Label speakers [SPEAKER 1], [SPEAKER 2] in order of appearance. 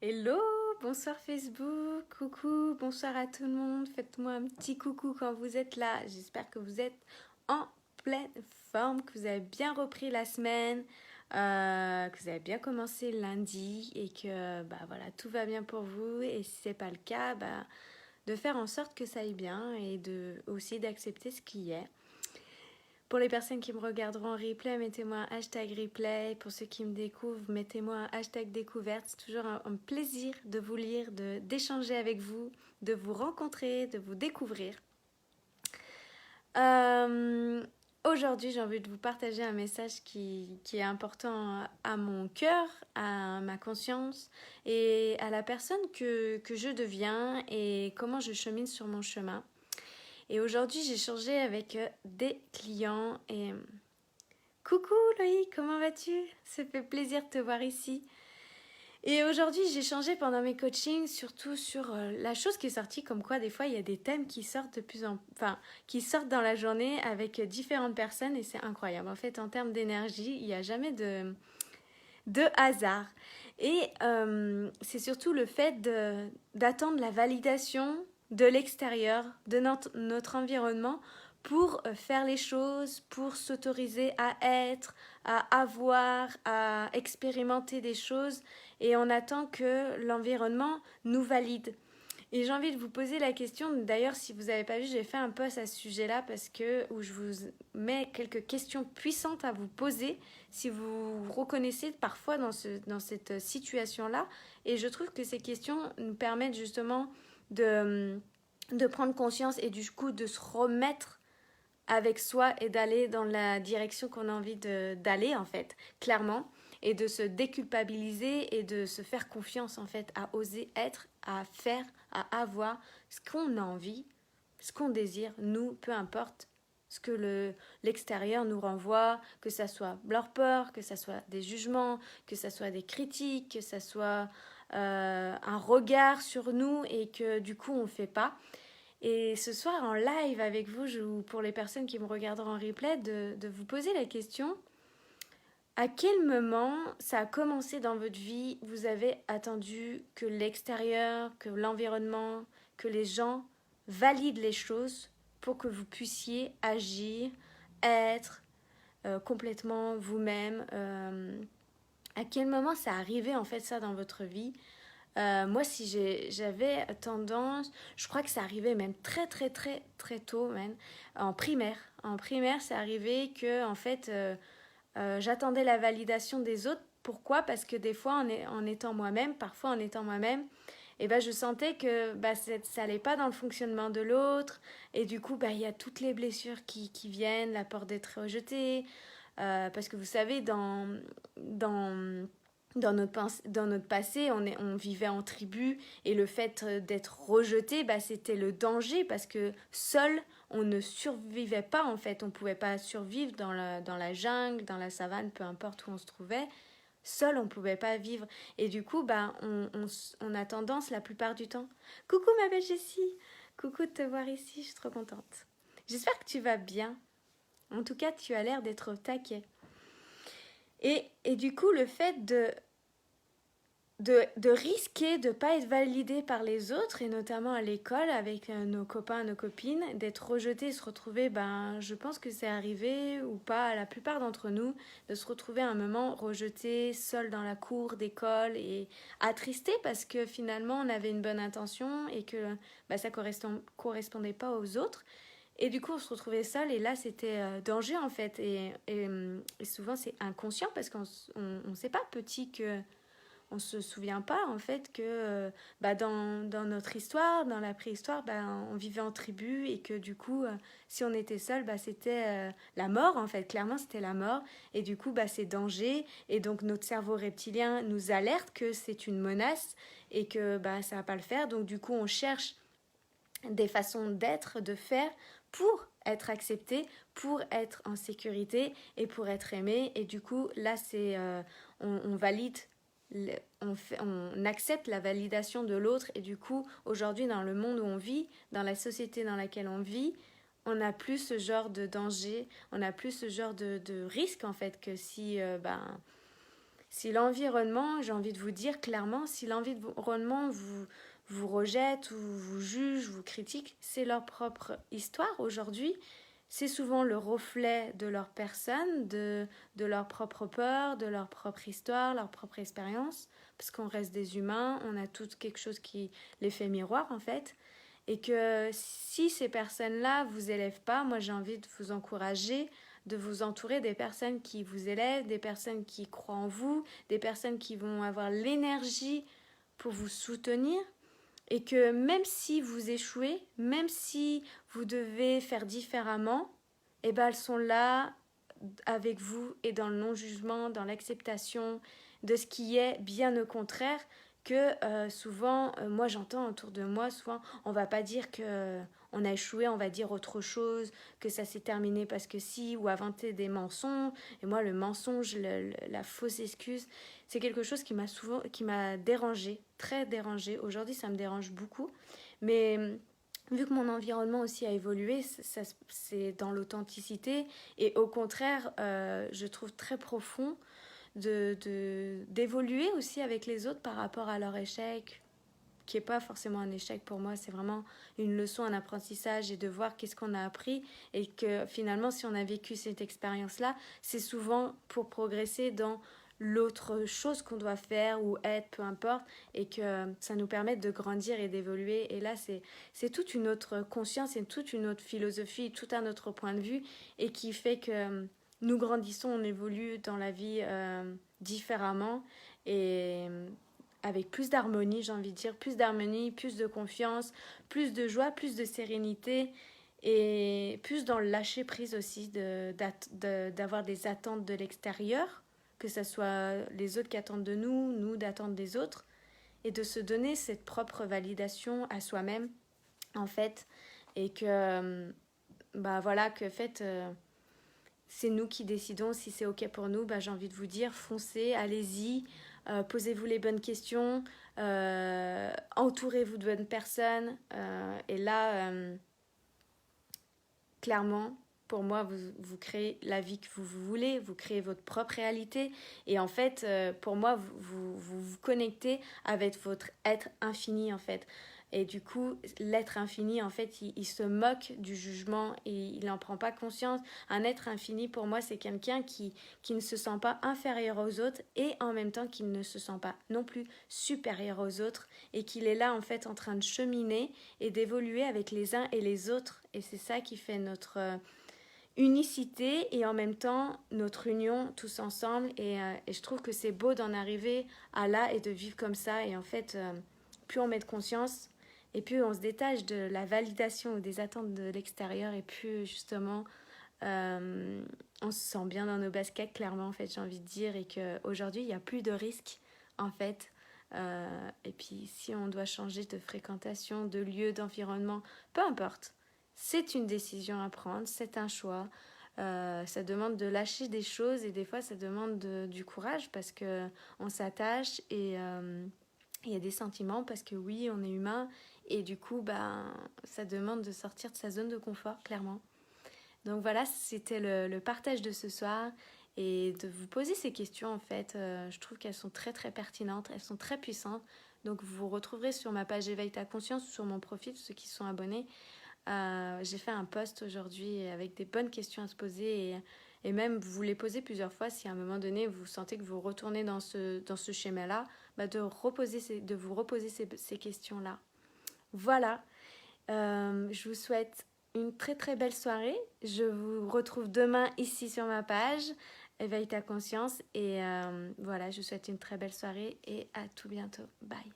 [SPEAKER 1] Hello, bonsoir Facebook, coucou, bonsoir à tout le monde. Faites-moi un petit coucou quand vous êtes là. J'espère que vous êtes en pleine forme, que vous avez bien repris la semaine, que vous avez bien commencé lundi et que voilà, tout va bien pour vous. Et si c'est pas le cas, de faire en sorte que ça aille bien et aussi d'accepter ce qui est. Pour les personnes qui me regarderont en replay, mettez-moi un hashtag replay. Pour ceux qui me découvrent, mettez-moi un hashtag découverte. C'est toujours un plaisir de vous lire, d'échanger avec vous, de vous rencontrer, de vous découvrir. Aujourd'hui, j'ai envie de vous partager un message qui est important à mon cœur, à ma conscience et à la personne que je deviens et comment je chemine sur mon chemin. Et aujourd'hui, j'ai échangé avec des clients et coucou Loïc, comment vas-tu? Ça fait plaisir de te voir ici. Et aujourd'hui, j'ai changé pendant mes coachings, surtout sur la chose qui est sortie, comme quoi des fois il y a des thèmes qui sortent qui sortent dans la journée avec différentes personnes et c'est incroyable. En fait, en termes d'énergie, il n'y a jamais de hasard. Et c'est surtout le fait d'attendre la validation de l'extérieur, de notre environnement pour faire les choses, pour s'autoriser à être, à avoir, à expérimenter des choses et on attend que l'environnement nous valide. Et j'ai envie de vous poser la question, d'ailleurs si vous n'avez pas vu, j'ai fait un post à ce sujet-là où je vous mets quelques questions puissantes à vous poser si vous vous reconnaissez parfois dans cette situation-là. Et je trouve que ces questions nous permettent justement de prendre conscience et du coup de se remettre avec soi et d'aller dans la direction qu'on a envie d'aller en fait, clairement, et de se déculpabiliser et de se faire confiance en fait, à oser être, à faire, à avoir ce qu'on a envie, ce qu'on désire, nous, peu importe ce que l'extérieur nous renvoie, que ça soit leur peur, que ça soit des jugements, que ça soit des critiques, que ça soit un regard sur nous et que du coup on ne fait pas. Et ce soir en live avec vous, pour les personnes qui me regarderont en replay, de vous poser la question, à quel moment ça a commencé dans votre vie, vous avez attendu que l'extérieur, que l'environnement, que les gens valident les choses pour que vous puissiez agir, être complètement vous-même. À quel moment ça arrivait en fait ça dans votre vie? Moi, si j'avais tendance, je crois que ça arrivait même très très très très tôt, même en primaire. En primaire, c'est arrivé que en fait, j'attendais la validation des autres. Pourquoi? Parce que des fois, en étant moi-même, parfois en étant moi-même, et je sentais que ça allait pas dans le fonctionnement de l'autre. Et du coup, il y a toutes les blessures qui viennent, la peur d'être rejeté. Parce que vous savez, dans notre passé, on vivait en tribu et le fait d'être rejeté, c'était le danger parce que seul, on ne survivait pas en fait. On ne pouvait pas survivre dans la jungle, dans la savane, peu importe où on se trouvait. Seul, on ne pouvait pas vivre. Et du coup, on a tendance la plupart du temps. Coucou ma belle Jessie, coucou de te voir ici, je suis trop contente. J'espère que tu vas bien. En tout cas, tu as l'air d'être au taquet. Et du coup, le fait de risquer de ne pas être validé par les autres, et notamment à l'école, avec nos copains, nos copines, d'être rejeté et se retrouver, je pense que c'est arrivé, ou pas, à la plupart d'entre nous, de se retrouver à un moment rejeté, seul dans la cour d'école, et attristé parce que finalement, on avait une bonne intention et que ça ne correspondait pas aux autres. Et du coup, on se retrouvait seul et là, c'était danger en fait. Et souvent, c'est inconscient parce qu'on ne sait pas petit que on se souvient pas en fait que dans notre histoire, dans la préhistoire, on vivait en tribu et que du coup, si on était seul, c'était la mort en fait. Clairement, c'était la mort. Et du coup, c'est danger. Et donc, notre cerveau reptilien nous alerte que c'est une menace et que ça va pas le faire. Donc, du coup, on cherche des façons d'être, de faire pour être accepté, pour être en sécurité et pour être aimé. Et du coup, là, on valide, on accepte la validation de l'autre. Et du coup, aujourd'hui, dans le monde où on vit, dans la société dans laquelle on vit, on n'a plus ce genre de danger, on n'a plus ce genre de risque, en fait, que si Si l'environnement, j'ai envie de vous dire clairement, si l'environnement vous rejette ou vous juge, vous critique, c'est leur propre histoire aujourd'hui. C'est souvent le reflet de leur personne, de leur propre peur, de leur propre histoire, leur propre expérience. Parce qu'on reste des humains, on a toutes quelque chose qui les fait miroir en fait. Et que si ces personnes-là vous élèvent pas, moi j'ai envie de vous encourager, de vous entourer des personnes qui vous élèvent, des personnes qui croient en vous, des personnes qui vont avoir l'énergie pour vous soutenir. Et que même si vous échouez, même si vous devez faire différemment, eh ben elles sont là avec vous et dans le non-jugement, dans l'acceptation de ce qui est, bien au contraire, que souvent, moi j'entends autour de moi, souvent on va pas dire que on a échoué, on va dire autre chose, que ça s'est terminé parce que si, ou inventer des mensonges. Et moi le mensonge, la fausse excuse, c'est quelque chose qui m'a dérangé, très dérangé. Aujourd'hui ça me dérange beaucoup, mais vu que mon environnement aussi a évolué, c'est dans l'authenticité et au contraire, je trouve très profond d'évoluer aussi avec les autres par rapport à leur échec, qui n'est pas forcément un échec pour moi, c'est vraiment une leçon, un apprentissage et de voir qu'est-ce qu'on a appris et que finalement si on a vécu cette expérience-là, c'est souvent pour progresser dans l'autre chose qu'on doit faire ou être, peu importe, et que ça nous permet de grandir et d'évoluer. Et là, c'est toute une autre conscience et toute une autre philosophie, tout un autre point de vue, et qui fait que nous grandissons, on évolue dans la vie différemment et avec plus d'harmonie, j'ai envie de dire, plus d'harmonie, plus de confiance, plus de joie, plus de sérénité et plus dans le lâcher prise aussi, d'avoir des attentes de l'extérieur, que ce soit les autres qui attendent de nous, nous d'attendre des autres, et de se donner cette propre validation à soi-même, en fait, et que, bah voilà, que fait, c'est nous qui décidons si c'est ok pour nous. Bah, j'ai envie de vous dire, foncez, allez-y, posez-vous les bonnes questions, entourez-vous de bonnes personnes, et là, clairement, pour moi, vous créez la vie que vous voulez, vous créez votre propre réalité. Et en fait, pour moi, vous connectez avec votre être infini, en fait. Et du coup, l'être infini, en fait, il se moque du jugement et il n'en prend pas conscience. Un être infini, pour moi, c'est quelqu'un qui ne se sent pas inférieur aux autres et en même temps qu'il ne se sent pas non plus supérieur aux autres et qu'il est là, en fait, en train de cheminer et d'évoluer avec les uns et les autres. Et c'est ça qui fait notre unicité et en même temps notre union tous ensemble. Et je trouve que c'est beau d'en arriver à là et de vivre comme ça. Et en fait, plus on met de conscience et plus on se détache de la validation ou des attentes de l'extérieur et plus justement on se sent bien dans nos baskets, clairement, en fait, j'ai envie de dire. Et qu'aujourd'hui, il n'y a plus de risques, en fait. Et puis, si on doit changer de fréquentation, de lieu, d'environnement, peu importe. C'est une décision à prendre, c'est un choix. Ça demande de lâcher des choses et des fois, ça demande du courage parce qu'on s'attache et il y a des sentiments parce que oui, on est humain et du coup, ça demande de sortir de sa zone de confort, clairement. Donc voilà, c'était le partage de ce soir et de vous poser ces questions en fait. Je trouve qu'elles sont très très pertinentes, elles sont très puissantes. Donc vous retrouverez sur ma page Éveille ta conscience, sur mon profil, ceux qui sont abonnés. J'ai fait un post aujourd'hui avec des bonnes questions à se poser et même vous les posez plusieurs fois si à un moment donné vous sentez que vous retournez dans ce schéma-là, de vous reposer ces questions-là. Voilà, je vous souhaite une très très belle soirée. Je vous retrouve demain ici sur ma page Éveille ta conscience et voilà, je vous souhaite une très belle soirée et à tout bientôt. Bye.